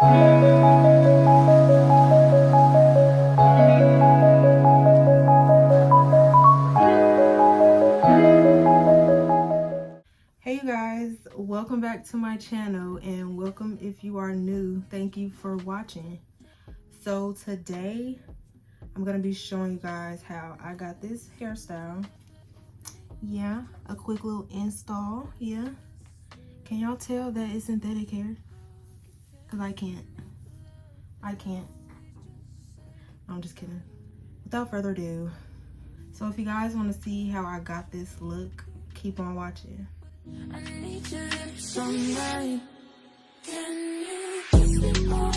Hey you guys, welcome back to my channel, and welcome if you are new. Thank you for watching. So today I'm gonna be showing you guys how I got this hairstyle. Yeah, a quick little install. Yeah, can y'all tell that it's synthetic hair? Because I can't. I'm just kidding. Without further ado, so if you guys want to see how I got this look, keep on watching. I need your lips on mine. Can you kiss me more?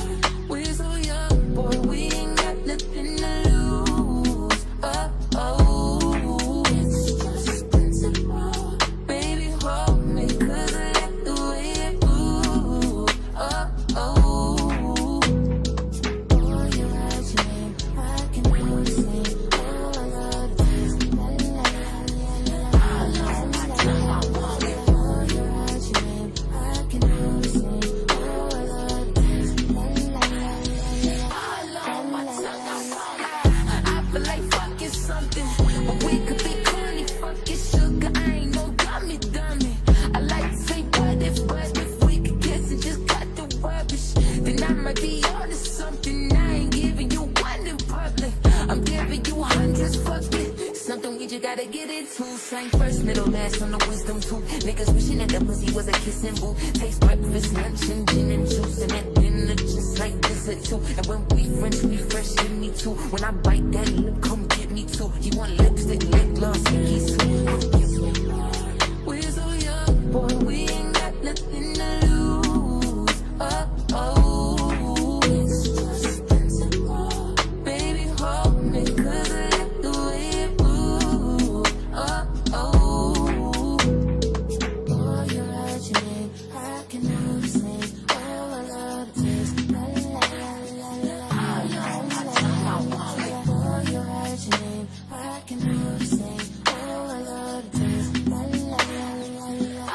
We're so young, boy, we ain't got nothing to lose. Oh, it's just principle. Baby, hold me, 'cause I like the way it moves. Oh, you're right, I can feel the same. Oh, I love this. La, la, la, la, la, la, la. Gotta get it too. Slang first, middle, last on the wisdom tooth. Niggas wishing that the pussy was a kissing boo. Taste breakfast, lunch, and gin and juice. And at dinner, just like this at 2. And when we French, we fresh, give me too. When I bite that lip, come get me too. You want lipstick, lip gloss, sticky sweet. We're so young, boy, we ain't got nothing to lose. Oh, it's just principle. Baby, hold me, 'cause I like the way it moves. Oh, you're right, I can never say. Oh, I love this. La, la, la, la, la, la. Oh, you're right, I can never say. Oh, I love this. La, la, la, la, la.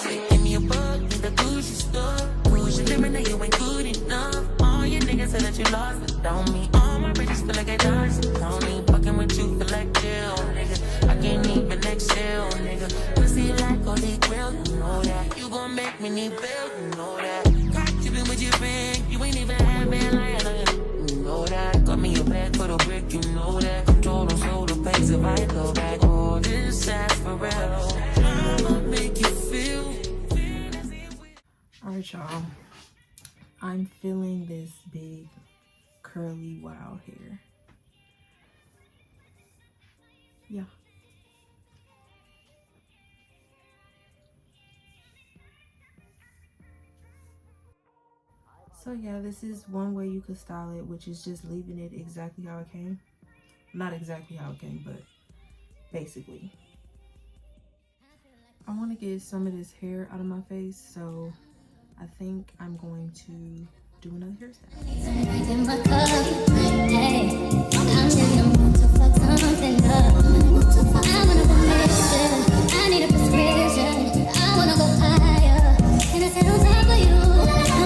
Say, give me a bug in the Gucci store. Push your limit, now you ain't good enough. All your niggas say that you lost it on me. All my bitches feel like I dodged it on me. Fucking with you feel like jail, nigga. I can't even exhale, nigga. Pussy like holy grail, you know that. You gon' make me need bail, you know that. Caught you been with your friend, you ain't even had been like that. You know that. Got me a bag for the brick, you know that. Control those soda pays if I go back. All this ass for real. I'ma make you feel. Alright y'all, I'm feeling this big curly wild hair. Yeah. So yeah, this is one way you could style it, which is just leaving it exactly how it came. Not exactly how it came, but basically. I want to get some of this hair out of my face, so I think I'm going to do another hairstyle. I need a prescription. I wanna go higher. Can I sit on top of you? I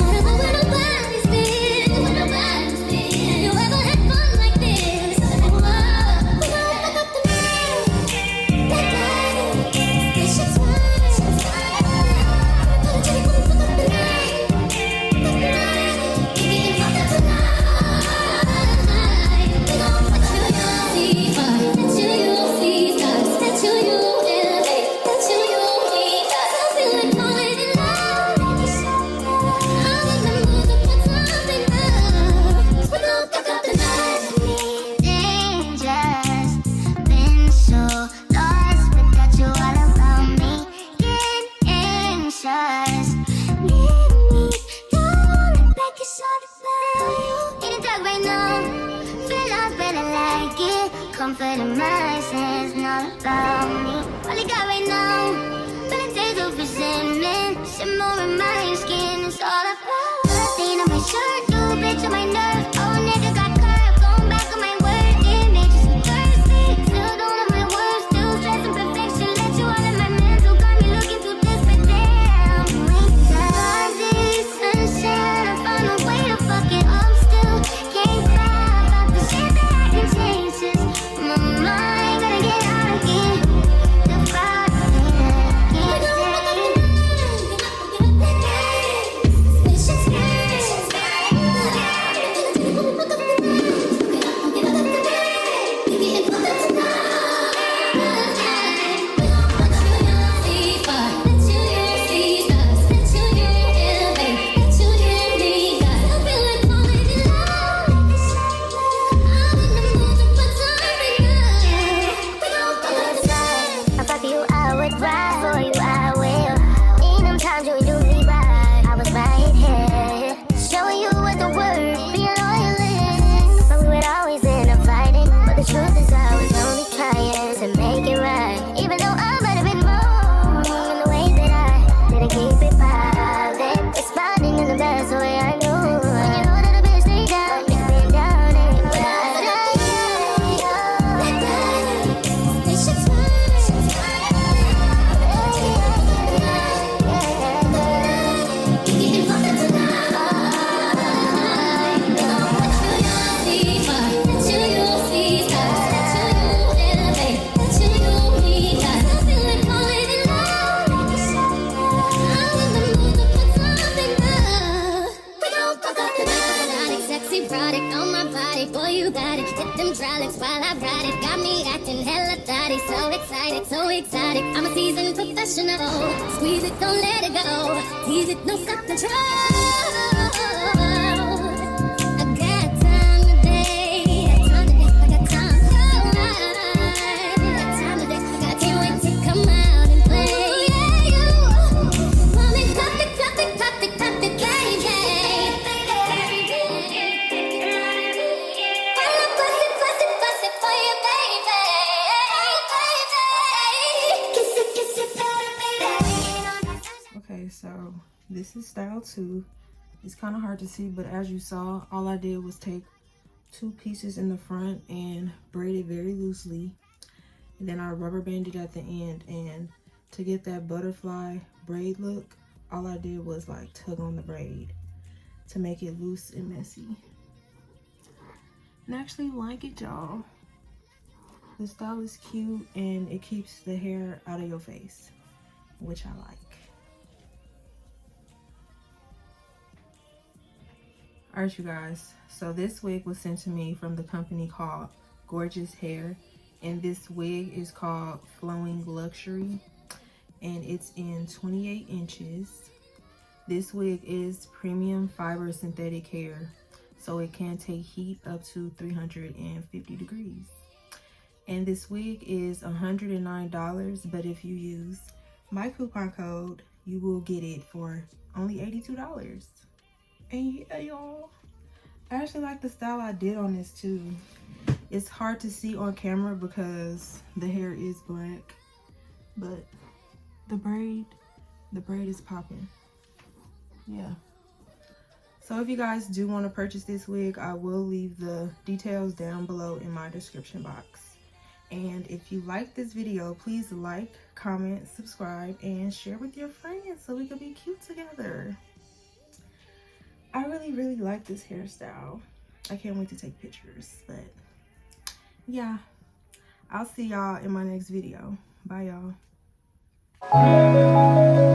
wanna go where nobody's been. You ever had fun like this? We gon' fuck up the night. Black lighting, station twice. Gonna fuck up the night. We getting fucked up tonight. We gon' touch you, you'll see fire. Touch you, you'll see stars. Touch you, you elevate. Touch you, you'll need us. I feel like falling in love. I'm in the mood to put something up. We gon' fuck up the night. Dangerous, been so lost without you all around me. Get anxious, need me, don't back is all about you. In the dark right now, feel lost but I like it. Comfort in my sense, not about me. All I got right now, feeling days of resentment. Shimmer in my skin, it's all about. Stain on my shirt, new bitch on my nerve. Oh nigga got curved, going back on my word. Image is thirsty, still don't know my words. Still stressing perfection, let you all in my mental. Got me looking through this, but damn, you ain't that. Sunshine. say, boy, you got it. Hit them trolleys while I ride it. Got me acting hella thotty, so excited, so exotic. I'm a seasoned professional. Squeeze it, don't let it go. Tease it, no self-control. I got time today. I got time today. I can't wait to come out and play. Yeah, you want me pop it, baby. Bust it for you, baby. Kiss it, baby. Okay, so this is style 2. It's kind of hard to see, but as you saw, all I did was take 2 pieces in the front and braid it very loosely. And then I rubber banded at the end, and to get that butterfly braid look, all I did was like tug on the braid to make it loose and messy. And I actually like it, y'all. The style is cute and it keeps the hair out of your face, which I like. Alright, you guys, so this wig was sent to me from the company called Gorgius Hair, and this wig is called Flowing Luxury, and it's in 28 inches. This wig is premium fiber synthetic hair, so it can take heat up to 350 degrees. And this wig is $109, but if you use my coupon code, you will get it for only $82. And yeah, y'all, I actually like the style I did on this too. It's hard to see on camera because the hair is black, but the braid is popping. Yeah. So if you guys do want to purchase this wig, I will leave the details down below in my description box. And if you like this video, please like, comment, subscribe, and share with your friends so we can be cute together. I really like this hairstyle. I can't wait to take pictures, but yeah, I'll see y'all in my next video. Bye, y'all.